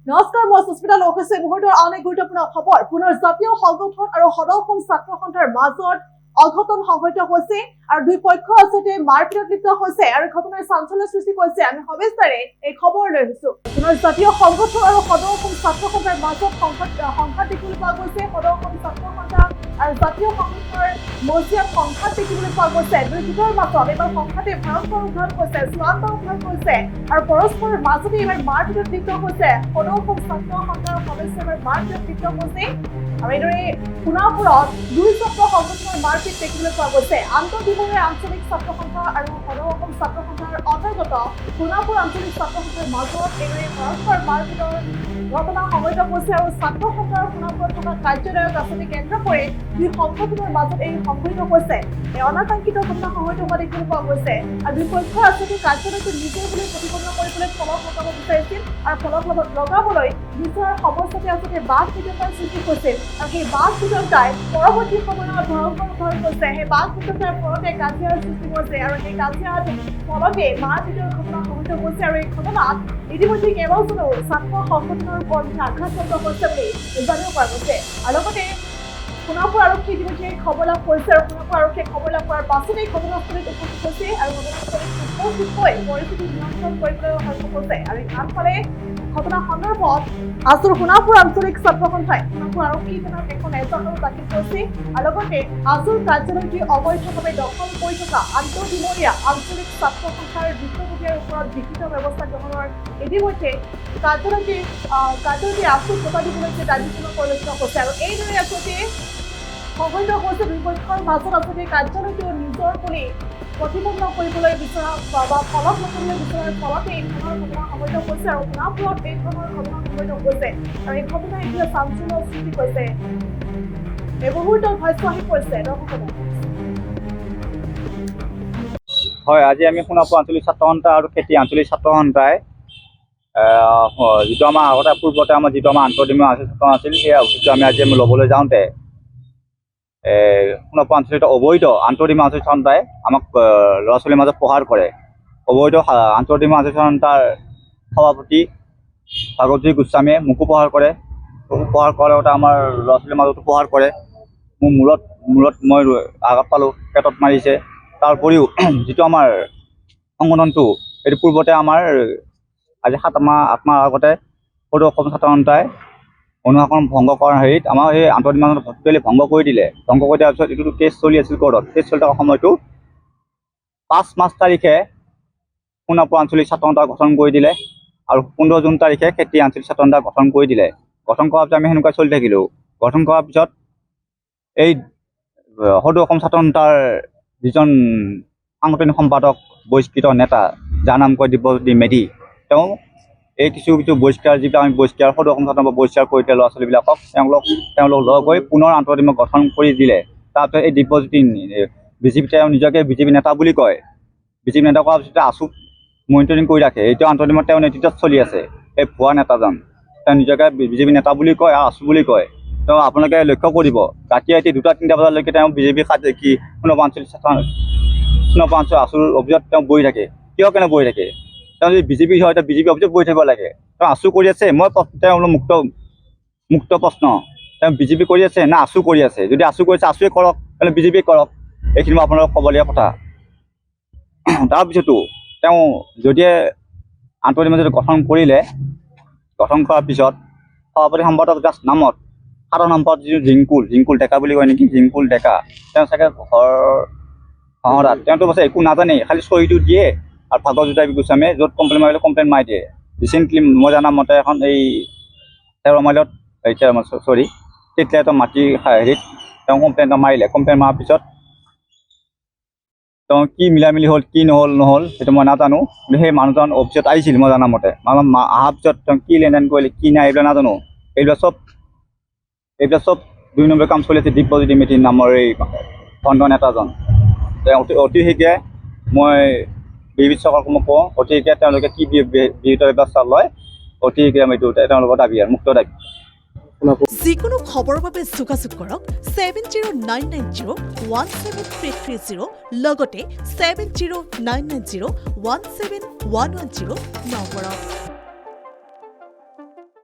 নমস্কাৰ, মই সুস্মিতা লোকসে মুহূৰ্তৰ আন এক গুৰুত্বপূৰ্ণ খবৰ। পুনৰ জাতীয় সংগঠন আৰু সদৌ ছাত্ৰ সন্থাৰ মাজত অঘটন সংঘটিত হৈছে আৰু দুই পক্ষ আচলতে মাৰপিটত লিপ্ত হৈছে আৰু ঘটনাৰ চাঞ্চল্য সৃষ্টি কৰিছে। আমি সবিস্তাৰে এই খবৰ লৈ আহিছো। পুনৰ জাতীয় সংগঠন আৰু সদৌ ছাত্ৰ সন্থাৰ মাজত সংঘাত দেখিবলৈ পোৱা গৈছে। সদৌ ছাত্ৰ সন্থা আৰু জাতীয় সংগঠনৰ মজিয়াত সংঘাত দেখিবলৈ পোৱা গৈছে। দুই গোটৰ মাজত এইবাৰ সংঘাতে ভয়ংকৰ ৰূপ ধাৰণ কৰিছে, চূড়ান্ত ৰূপ ধাৰণ কৰিছে আৰু পৰস্পৰৰ মাজতে এইবাৰ মাৰপিটত লিপ্ত হৈছে। সদৌ ছাত্ৰ সন্থাৰ সদস্যৰ মাৰপিটত লিপ্ত হৈছে আৰু এইদৰে সোণাপুৰত দুই ছাত্ৰ সংগঠনৰ মাৰপিট দেখিবলৈ পোৱা গৈছে। আন্তঃবিভাগীয় আঞ্চলিক ছাত্ৰ সন্থা আৰু সদৌ ছাত্ৰ সন্থাৰ অন্তৰ্গত সোণাপুৰ আঞ্চলিক ছাত্ৰ সন্থাৰ মাজত এইদৰে পৰস্পৰ মাৰপিটৰ ঘটনা সংঘটিত হৈছে আৰু ছাত্ৰ সন্থাৰ সোণাপুৰত থকা কাৰ্যালয়ক আচলতে কেন্দ্ৰ কৰি দুই সংগঠনৰ মাজত এই সংঘটিত হৈছে। এই অনাকাংক্ষিত ঘটনা সংঘটিত হোৱা দেখিবলৈ পোৱা গৈছে আৰু দুই পক্ষই আচলতে কাৰ্যালয়টো নিজে বুলি প্ৰতিপন্ন কৰিবলৈ ফলক লগাব বিচাৰিছিল আৰু ফলক লগাবলৈ বিচৰাৰ সমস্যাতে আচলতে বাঘ বিতৰ্কৰ সৃষ্টি হৈছিল আৰু সেই বাঘ বিতৰ্কাই পৰৱৰ্তী সময়ত ভয়ংকৰ ৰূপ হৈছে। সেই বাঘ বিতৰ্কাৰ ফলতে কাজিয়াৰ সৃষ্টি হৈছে আৰু সেই কাজিয়াত ফলতে মাৰপিটৰ ঘটনা সংঘটিত হৈছে আৰু এই ঘটনাত ইতিমধ্যে কেইবাজনো ছাত্ৰ সংগঠনৰ কৰ্মী আঘাতপ্ৰাপ্ত হৈছে বুলি জানিব পৰা গৈছে আৰু লগতে সোণাপুৰ আৰক্ষী ইতিমধ্যে খবৰ লাভ কৰিছে আৰু সোণাপুৰ আৰক্ষীয়ে খবৰ লাভ কৰাৰ পাছতেই ঘটনাস্থলীত উপস্থিত হৈছে আৰু ঘটনাস্থলীত উপস্থিত হৈ পৰিস্থিতি নিয়ন্ত্ৰণ কৰিবলৈ সক্ষম হৈছে আৰু আনফালে ঘটনা সন্দৰ্ভত আজৰ সোণাপুৰ আঞ্চলিক ছাত্ৰ সন্থাই সোণাপুৰ আৰক্ষী থানাত এখন এজাহাৰ দাখিল কৰিছে আৰু লগতে আজৰ কাৰ্যালয়টি অবৈধভাৱে দখল কৰি থকা আন্তঃবিভাগীয় আঞ্চলিক ছাত্ৰ সন্থাৰ বিষয়ববীয়াৰ ওপৰত বিহিত ব্যৱস্থা গ্ৰহণৰ ইতিমধ্যে কাৰ্যালয়টি আজৰ টকা দিবলৈ দাবী পৰিলক্ষিত হৈছে আৰু এইদৰে আচলতে সংঘটিত হৈছে দুই পক্ষৰ মাজত আচলতে কাৰ্যালয়টো নিজৰ বুলি প্ৰতিপন্ন কৰিবলৈ বিচৰা বা ফলক লগাবলৈ বিচৰাৰ ফলতে এই ধৰণৰ ঘটনা সংঘটিত হৈছে আৰু সোণাপুৰত এই ধৰণৰ ঘটনা সংঘটিত হৈছে আৰু এই ঘটনাই এতিয়া চাঞ্চল্য সৃষ্টি কৰিছে। এই মুহূৰ্তত ভাষ্য আহি পৰিছে দৰ্শকসকল। হয়, আজি আমি সোণাপুৰ আঞ্চলিক ছাত্ৰ সন্থা আৰু খেতি আঞ্চলিক ছাত্ৰ সন্থাই যিটো আমাৰ আগতে পূৰ্বতে আমাৰ যিটো আমাৰ আন্তঃদিমীয় আচৰণ আছিল, সেই অভিযোগটো আমি ল'বলৈ যাওঁতে সোণাপুৰ আঞ্চলিক অবৈধ আন্তঃদিমীয় আঞ্চলিক সন্থাই আমাক ল'ৰা ছোৱালীৰ মাজত প্ৰহাৰ কৰে। অবৈধ আন্তঃদিমীয় আঞ্চলিক সন্থাৰ সভাপতি ভাগৱতী গোস্বামীয়ে মোকো প্ৰহাৰ কৰে। প্ৰহাৰ কৰাৰ লগতে আমাৰ ল'ৰা ছোৱালীৰ মাজতো প্ৰহাৰ কৰে। মোৰ মূৰত মই আঘাত পালোঁ, পেটত মাৰিছে। তাৰ উপৰিও যিটো আমাৰ সংগঠনটো, এইটো পূৰ্বতে আমাৰ আজি 7 মাহ 8 মাহ আগতে সদৌ অসম ছাত্ৰ সন্থাই অনুশাসন ভংগ কৰাৰ হেৰিত আমাৰ সেই আন্তঃদিমীয় ভাৰ্চুৱেলি ভংগ কৰি দিলে। ভংগ কৰি দিয়াৰ পিছত এইটো কেছ চলি আছিল কোৰ্টত। কেছ চলি থকা সময়টো 5 মাৰ্চ তাৰিখে সোণাপুৰ আঞ্চলিক ছাত্ৰ সন্থা গঠন কৰি দিলে আৰু 15 জুন তাৰিখে খেতি আঞ্চলিক ছাত্ৰ সন্থা গঠন কৰি দিলে। গঠন কৰাৰ পিছত আমি সেনেকুৱা চলি থাকিলোঁ। গঠন কৰাৰ পিছত এই সদৌ অসম ছাত্ৰ সন্থাৰ যিজন সাংগঠনিক সম্পাদক বহিষ্কৃত নেতা, যাৰ নাম কয় দিব্যজ্যোতি মেধি, তেওঁ এই কিছু বহিষ্কাৰ যিবিলাক আমি বহিষ্কাৰ সদৌ অসম ছাত্ৰ সন্থা বহিষ্কাৰ কৰি দিয়া ল'ৰা ছোৱালীবিলাকক তেওঁলোক লগ হৈ পুনৰ আন্তঃদিমীয় গঠন কৰি দিলে। তাৰপিছত এই দিব্যজ্যোতি তেওঁ নিজকে বিজেপি নেতা বুলি কয়। বিজেপি নেতা কৰাৰ পিছতে আছুক মনিটৰিং কৰি ৰাখে। এইটো আন্তঃদিমীয় তেওঁৰ নেতৃত্বত চলি আছে। এই ভুৱা নেতাজন তেওঁ নিজকে বিজেপি নেতা বুলি কয় আৰু আছু বুলি কয়। তেওঁ আপোনালোকে লক্ষ্য কৰিব, ৰাতি 2টা 3টা বজালৈকে তেওঁ বিজেপি সোণাপুৰ আঞ্চলিক আছুৰ অভিযোগত তেওঁ বহি থাকে। কিয় কেনে বহি থাকে? তেওঁ যদি বিজেপি হয়, তেওঁ বিজেপি অভিযোগ বহি থাকিব লাগে। তেওঁ আছু কৰি আছে, তেওঁ মুক্ত প্ৰশ্ন, তেওঁ বিজেপি কৰি আছে না আছু কৰি আছে? যদি আছু কৰিছে আছুৱে কৰক, তেনে বিজেপি কৰক। এইখিনি মই আপোনালোকক ক'বলগীয়া কথা। তাৰপিছতো তেওঁ যদিহে আন্তঃদিমীয় যদি গঠন কৰিলে, গঠন কৰাৰ পিছত সভাপতি সম্পাদক জাষ্ট নামত 7 নম্বৰত যিটো জিংকুল ডেকা বুলি কয় নেকি, জিংকুল ডেকা, তেওঁ চাগে ঘৰ তেওঁতো পাছে একো নাজানেই, খালি চহীটো দিয়ে আৰু ভাগৱতী গোস্বামীয়ে য'ত কমপ্লেইন মাৰিলে কমপ্লেইন মাৰি দিয়ে। ৰিচেণ্টলি মই জনা মতে এখন এই 13 মাইলত তেতিয়াতো মাটি হেৰিত তেওঁ কমপ্লেইন এটা মাৰিলে। কমপ্লেইন মৰাৰ পিছত তেওঁ কি মিলামিলি হ'ল, কি নহ'ল সেইটো মই নাজানো। কিন্তু সেই মানুহজন অফিচত আহিছিল মই জনা মতে। অহাৰ পিছত তেওঁ কি লেনদেন কৰিলে কি নাই এইবিলাক নাজানো। এইবিলাক চব 2 নম্বৰ কাম চলি আছে দিব্যজ্যোতি মেধি নামৰ এই ভণ্ড নেতাজন। অতি শীঘ্ৰে মই বিজেপি চৰকাৰক মই কওঁ, অতি শীঘ্ৰে তেওঁলোকে কি বিহিত ব্যৱস্থা লয়, অতি শীঘ্ৰে এইটো তেওঁলোকৰ দাবী আৰু মুক্ত দাবী। যিকোনো খবৰৰ বাবে যোগাযোগ কৰক 7099017330 লগতে 7099017110 নম্বৰত।